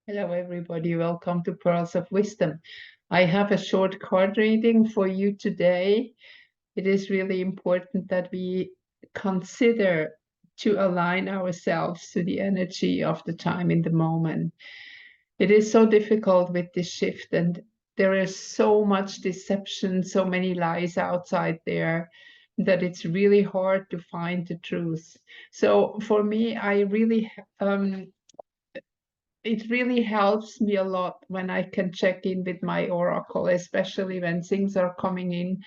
Hello, everybody. Welcome to Pearls of Wisdom. I have a short card reading for you today. It is really important that we consider to align ourselves to the energy of the time in the moment. It is so difficult with this shift, and there is so much deception, so many lies outside there that it's really hard to find the truth. So for me, it really helps me a lot when I can check in with my oracle, especially when things are coming in,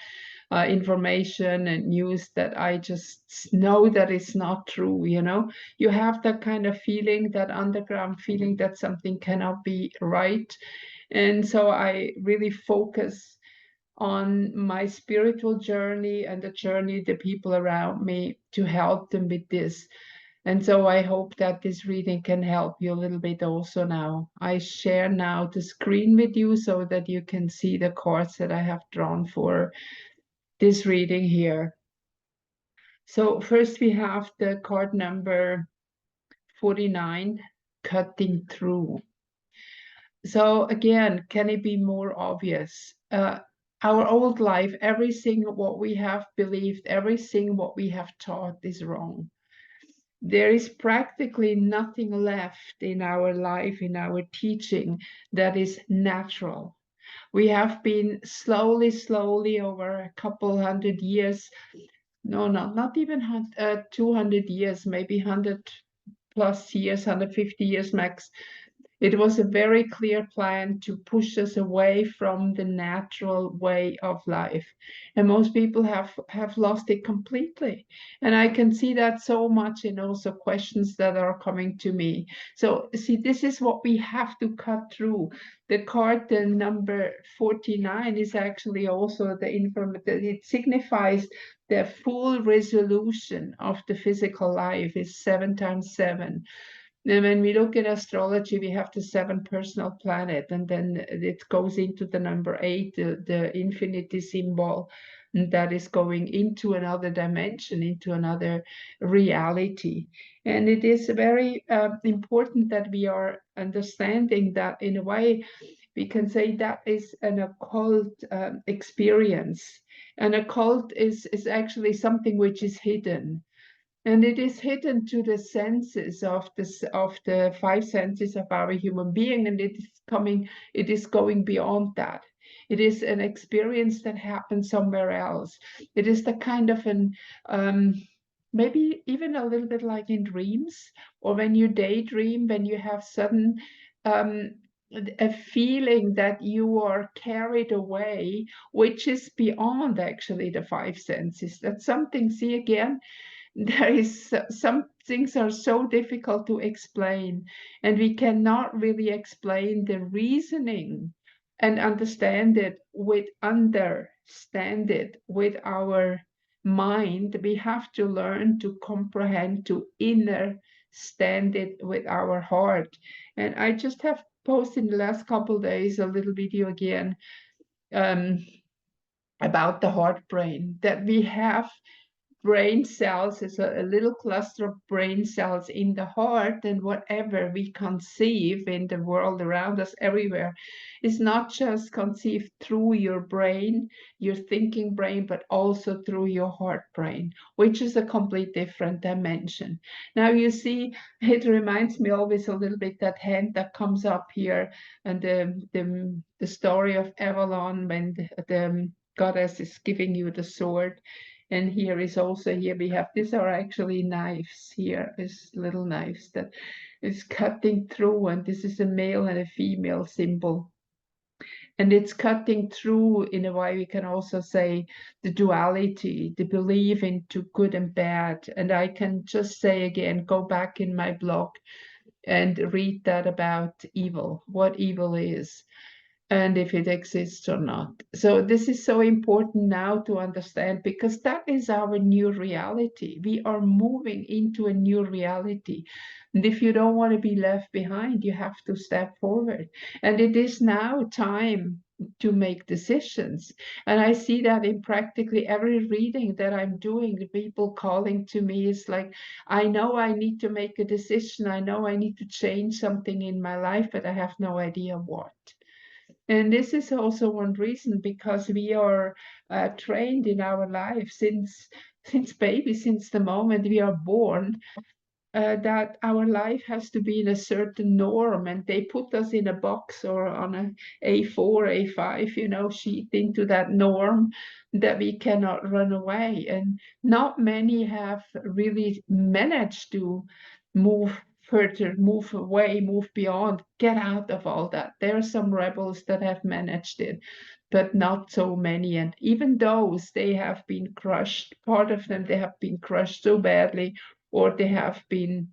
information and news that I just know that it's not true. You have that kind of feeling, that underground feeling that something cannot be right. And so I really focus on my spiritual journey and the journey the people around me to help them with this. And so I hope that this reading can help you a little bit also now. I share now the screen with you so that you can see the cards that I have drawn for this reading here. So first we have the card number 49, Cutting Through. So again, can it be more obvious? Our old life, everything what we have believed, everything what we have taught is wrong. There is practically nothing left in our life, in our teaching, that is natural. We have been slowly over a couple hundred years, no, not even 200 years, maybe 100 plus years, 150 years max. It was a very clear plan to push us away from the natural way of life. And most people have lost it completely. And I can see that so much in also questions that are coming to me. So see, this is what we have to cut through. The card, the number 49, is actually also the information. It signifies the full resolution of the physical life is 7 times 7. And when we look at astrology, we have the 7 personal planet, and then it goes into the number 8, the infinity symbol, and that is going into another dimension, into another reality. And it is very important that we are understanding that in a way we can say that is an occult experience. An occult is actually something which is hidden, and it is hidden to the senses of the five senses of our human being, and it is going beyond that. It is an experience that happens somewhere else. It is the kind of an maybe even a little bit like in dreams, or when you daydream, when you have sudden um, a feeling that you are carried away, which is beyond actually the five senses. That's something, see again, there is some things are so difficult to explain, and we cannot really explain the reasoning and understand it with our mind. We have to learn to comprehend, to understand it with our heart. And I just have posted in the last couple of days a little video again, um, about the heart brain, that we have brain cells, is a little cluster of brain cells in the heart, and whatever we conceive in the world around us everywhere is not just conceived through your brain, your thinking brain, but also through your heart brain, which is a complete different dimension. Now you see, it reminds me always a little bit that hand that comes up here, and the story of Avalon, when the goddess is giving you the sword. And here is also, here we have, these are actually knives. Here is little knives that is cutting through, and this is a male and a female symbol. And it's cutting through, in a way we can also say, the duality, the belief into good and bad. And I can just say again, go back in my blog and read that about evil, what evil is, and if it exists or not. So this is so important now to understand, because that is our new reality. We are moving into a new reality. And if you don't want to be left behind, you have to step forward. And it is now time to make decisions. And I see that in practically every reading that I'm doing, the people calling to me is like, I know I need to make a decision. I know I need to change something in my life, but I have no idea what. And this is also one reason, because we are trained in our life since baby, since the moment we are born, that our life has to be in a certain norm, and they put us in a box or on a A4, A5, sheet into that norm that we cannot run away. And not many have really managed to move further, move away, move beyond, get out of all that. There are some rebels that have managed it, but not so many. And even those, they have been crushed. Part of them, they have been crushed so badly, or they have been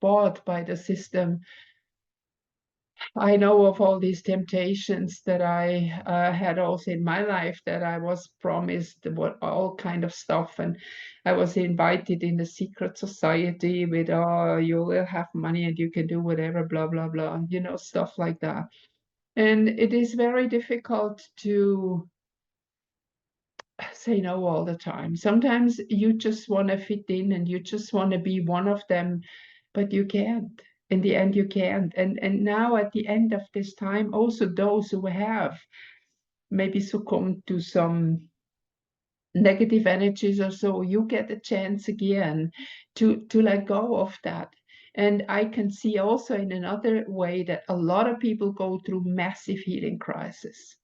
bought by the system. I know of all these temptations that I had also in my life, that I was promised what all kind of stuff, and I was invited in a secret society with, oh, you will have money and you can do whatever, blah blah blah, stuff like that. And it is very difficult to say no all the time. Sometimes you just want to fit in and you just want to be one of them, but you can't. In the end, you can't. And now at the end of this time, also those who have maybe succumbed to some negative energies or so, you get a chance again to let go of that. And I can see also in another way that a lot of people go through massive healing crisis.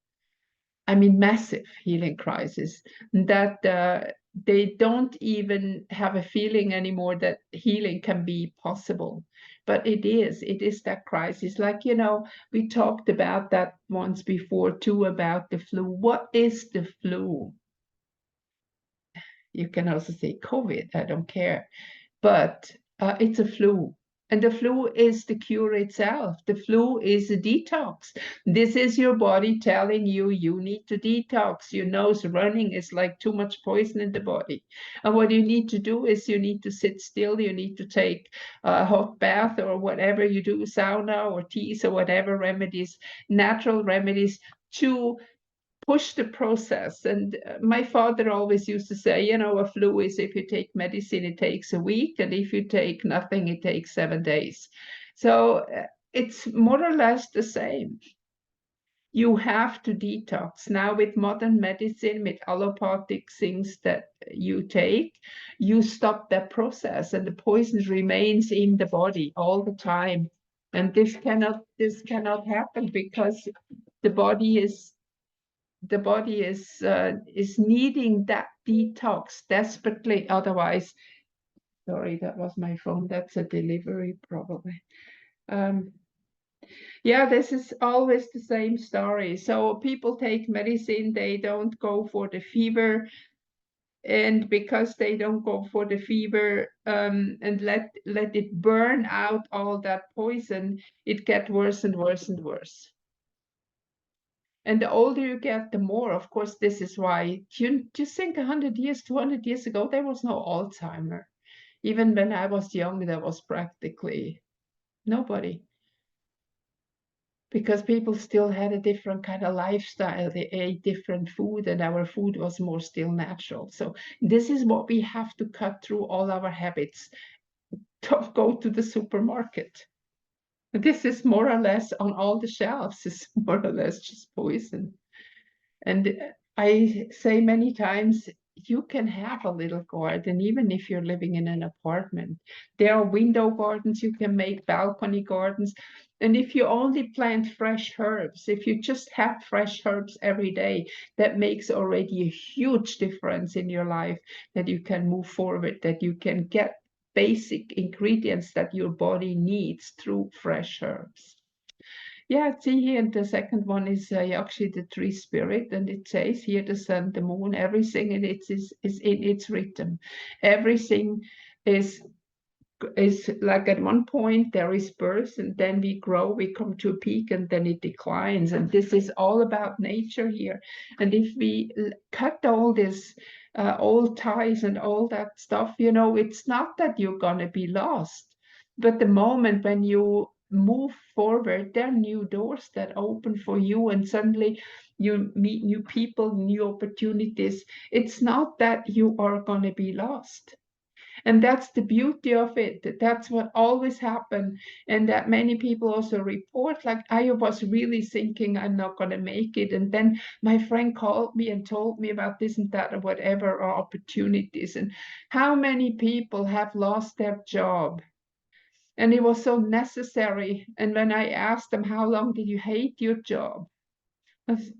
I mean, massive healing crisis, that they don't even have a feeling anymore that healing can be possible. But it is that crisis. Like, we talked about that once before too, about the flu. What is the flu? You can also say COVID, I don't care. But it's a flu. And the flu is the cure itself. The flu is a detox. This is your body telling you you need to detox. Your nose running is like too much poison in the body. And what you need to do is you need to sit still. You need to take a hot bath or whatever you do, sauna or teas or whatever remedies, natural remedies, to push the process. And my father always used to say, a flu is, if you take medicine, it takes a week, and if you take nothing, it takes 7 days. So it's more or less the same. You have to detox. Now, with modern medicine, with allopathic things that you take, you stop that process, and the poison remains in the body all the time. And this cannot happen, because the body is needing that detox desperately. Otherwise, sorry, that was my phone. That's a delivery probably. Yeah, this is always the same story. So people take medicine, they don't go for the fever. And because they don't go for the fever, and let it burn out all that poison, it gets worse and worse and worse. And the older you get, the more, of course, this is why, just think 100 years, 200 years ago, there was no Alzheimer. Even when I was young, there was practically nobody, because people still had a different kind of lifestyle. They ate different food, and our food was more still natural. So this is what we have to cut through all our habits. Don't go to the supermarket. This is more or less on all the shelves, is more or less just poison. And I say many times, you can have a little garden, even if you're living in an apartment. There are window gardens, you can make balcony gardens. And if you only plant fresh herbs, if you just have fresh herbs every day, that makes already a huge difference in your life, that you can move forward, that you can get basic ingredients that your body needs through fresh herbs. Yeah, see here, the second one is actually the tree spirit, and it says here the sun, the moon, everything in it is in its rhythm. Everything is like, at one point there is birth, and then we grow, we come to a peak, and then it declines. And this is all about nature here. And if we cut all this old ties and all that stuff, it's not that you're gonna be lost, but the moment when you move forward, there are new doors that open for you, and suddenly you meet new people, new opportunities. It's not that you are going to be lost. And that's the beauty of it. That's what always happened. And that many people also report, like, I was really thinking I'm not going to make it. And then my friend called me and told me about this and that or whatever, or opportunities. And how many people have lost their job? And it was so necessary. And when I asked them, how long did you hate your job? I said,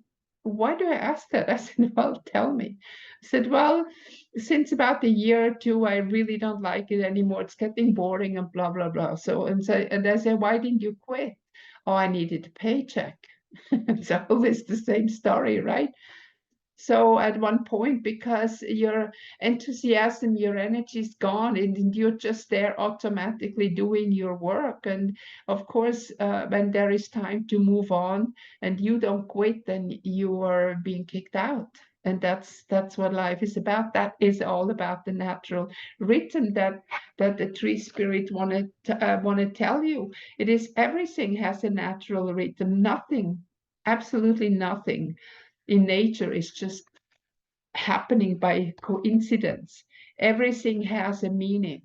why do I ask that? I said, well, tell me. I said, well, since about a year or two, I really don't like it anymore. It's getting boring and blah, blah, blah. And I said, why didn't you quit? Oh, I needed a paycheck. It's always the same story, right? So at one point, because your enthusiasm, your energy is gone, and you're just there automatically doing your work. And of course, when there is time to move on and you don't quit, then you are being kicked out. And that's what life is about. That is all about the natural rhythm that the tree spirit want to tell you. It is, everything has a natural rhythm. Nothing, absolutely nothing in nature is just happening by coincidence. Everything has a meaning.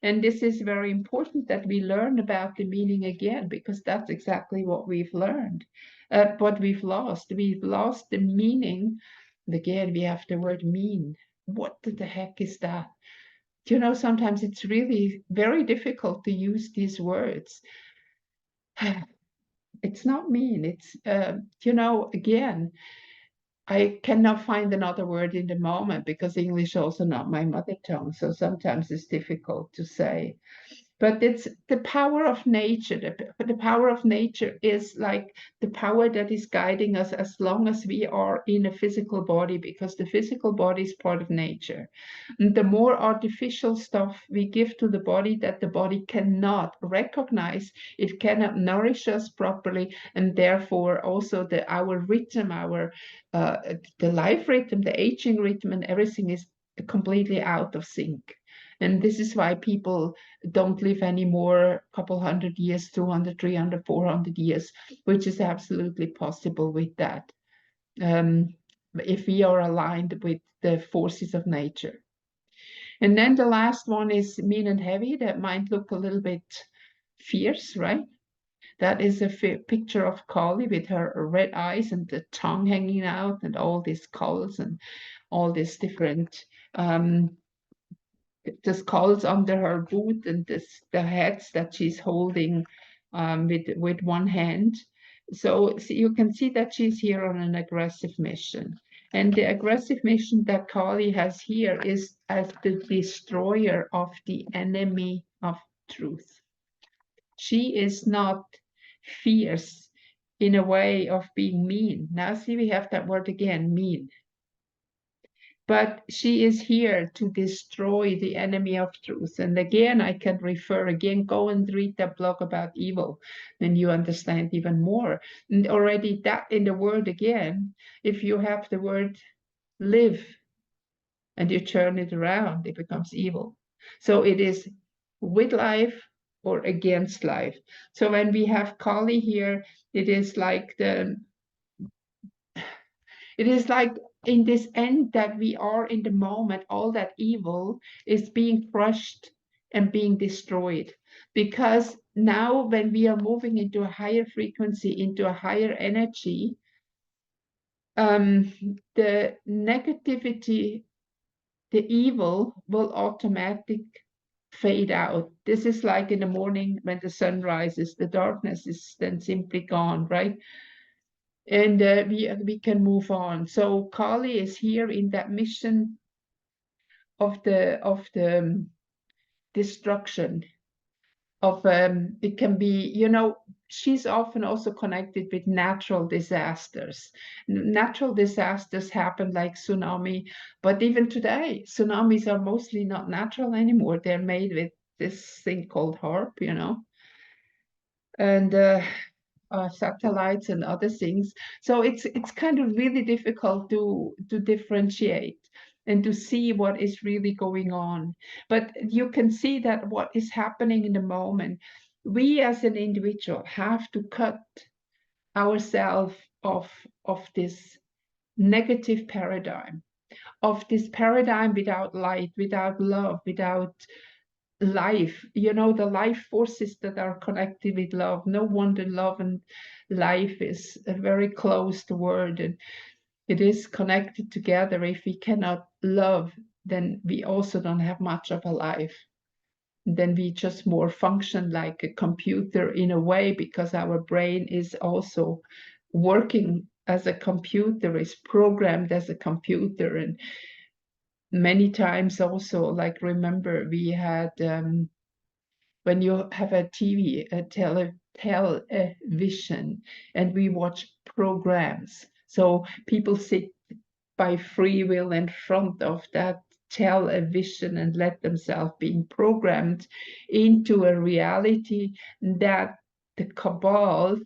And this is very important that we learn about the meaning again, because that's exactly what we've learned, what we've lost. We've lost the meaning. And again, we have the word mean. What the heck is that? You know, sometimes it's really very difficult to use these words. It's not mean. It's, again, I cannot find another word in the moment because English also not my mother tongue. So sometimes it's difficult to say. But it's the power of nature. The power of nature is like the power that is guiding us as long as we are in a physical body, because the physical body is part of nature. And the more artificial stuff we give to the body that the body cannot recognize, it cannot nourish us properly, and therefore also our rhythm, the life rhythm, the aging rhythm, and everything is completely out of sync. And this is why people don't live anymore a couple 100 years, 200, 300, 400 years, which is absolutely possible with that, if we are aligned with the forces of nature. And then the last one is mean and heavy. That might look a little bit fierce, right? That is a picture of Kali with her red eyes and the tongue hanging out and all these skulls and all these different the skulls under her boot, and the heads that she's holding with one hand. So you can see that she's here on an aggressive mission. And the aggressive mission that Kali has here is as the destroyer of the enemy of truth. She is not fierce in a way of being mean. Now see, we have that word again, mean. But she is here to destroy the enemy of truth. And again, I can refer again, go and read that blog about evil, then you understand even more. And already that in the word again, if you have the word live and you turn it around, it becomes evil. So it is with life or against life. So when we have Kali here, it is like in this end that we are in the moment, all that evil is being crushed and being destroyed. Because now when we are moving into a higher frequency, into a higher energy, the negativity, the evil will automatically fade out. This is like in the morning when the sun rises, the darkness is then simply gone, right? And we can move on. So Kali is here in that mission of the destruction of it can be, she's often also connected with natural disasters. Natural disasters happen like tsunami, but even today tsunamis are mostly not natural anymore. They're made with this thing called HARP, and satellites and other things. So it's kind of really difficult to differentiate and to see what is really going on. But you can see that what is happening in the moment, we as an individual have to cut ourselves of this negative paradigm, of this paradigm without light, without love, without life, the life forces that are connected with love. No wonder love and life is a very close word, and it is connected together. If we cannot love, then we also don't have much of a life. Then we just more function like a computer in a way, because our brain is also working as a computer, is programmed as a computer. And many times also, like, remember we had when you have a TV, a television, and we watch programs. So people sit by free will in front of that television and let themselves being programmed into a reality that the cabal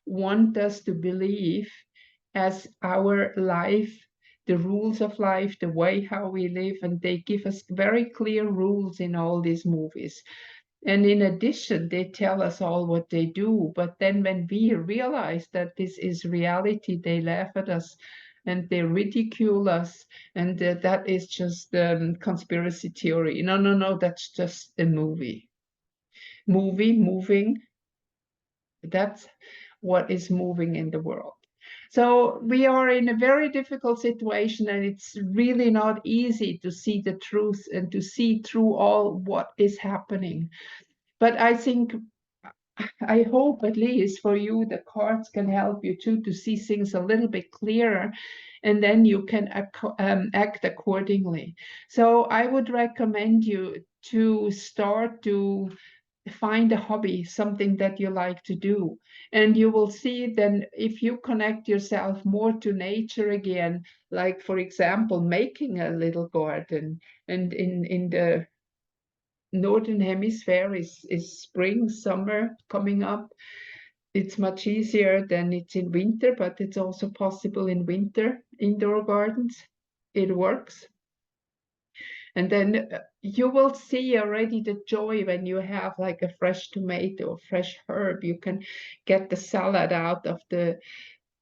want us to believe as our life, the rules of life, the way how we live, and they give us very clear rules in all these movies. And in addition, they tell us all what they do. But then when we realize that this is reality, they laugh at us and they ridicule us. And that is just conspiracy theory. No, no, no, that's just a movie. Moving, that's what is moving in the world. So we are in a very difficult situation, and it's really not easy to see the truth and to see through all what is happening. But I hope at least for you, the cards can help you too to see things a little bit clearer, and then you can act accordingly. So I would recommend you to start to find a hobby, something that you like to do. And you will see then if you connect yourself more to nature again, like for example, making a little garden. And in the Northern Hemisphere is spring, summer coming up. It's much easier than it's in winter, but it's also possible in winter, indoor gardens. It works. And then you will see already the joy when you have like a fresh tomato, fresh herb. You can get the salad out of the.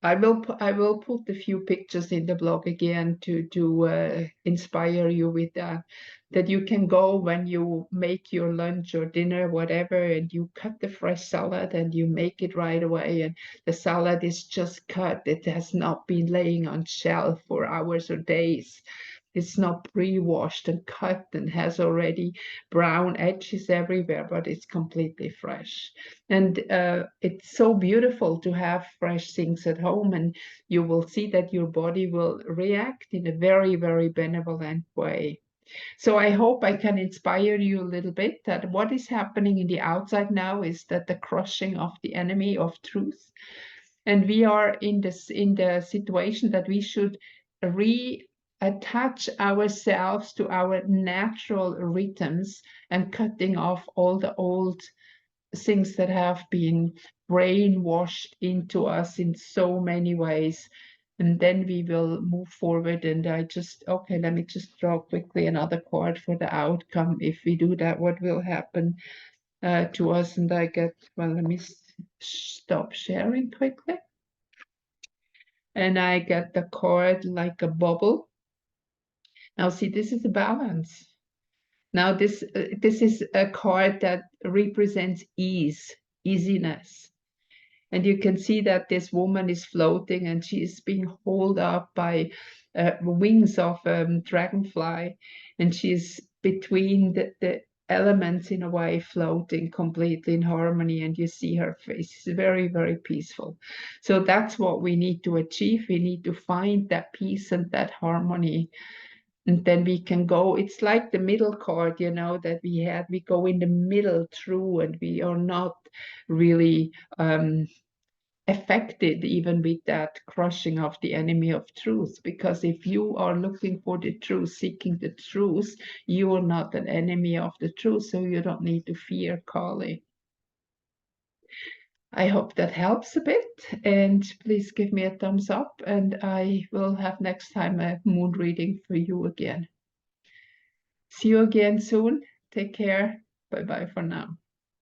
I will put a few pictures in the blog again to inspire you with that. That you can go when you make your lunch or dinner, whatever, and you cut the fresh salad and you make it right away. And the salad is just cut. It has not been laying on shelf for hours or days. It's not pre-washed and cut and has already brown edges everywhere, but it's completely fresh. And it's so beautiful to have fresh things at home, and you will see that your body will react in a very, very benevolent way. So I hope I can inspire you a little bit that what is happening in the outside now is that the crushing of the enemy of truth. And we are in the situation that we should reattach ourselves to our natural rhythms and cutting off all the old things that have been brainwashed into us in so many ways. And then we will move forward. And okay, let me just draw quickly another card for the outcome. If we do that, what will happen to us? And well, let me stop sharing quickly. And I get the card like a bubble. Now see, this is a balance. Now this is a card that represents easiness. And you can see that this woman is floating and she is being hauled up by wings of dragonfly. And she's between the elements in a way, floating completely in harmony. And you see her face is very, very peaceful. So that's what we need to achieve. We need to find that peace and that harmony. And then we can go, it's like the middle card, that we had. We go in the middle through, and we are not really affected even with that crushing of the enemy of truth. Because if you are looking for the truth, seeking the truth, you are not an enemy of the truth, so you don't need to fear Kali. I hope that helps a bit, and please give me a thumbs up, and I will have next time a moon reading for you again. See you again soon. Take care. Bye bye for now.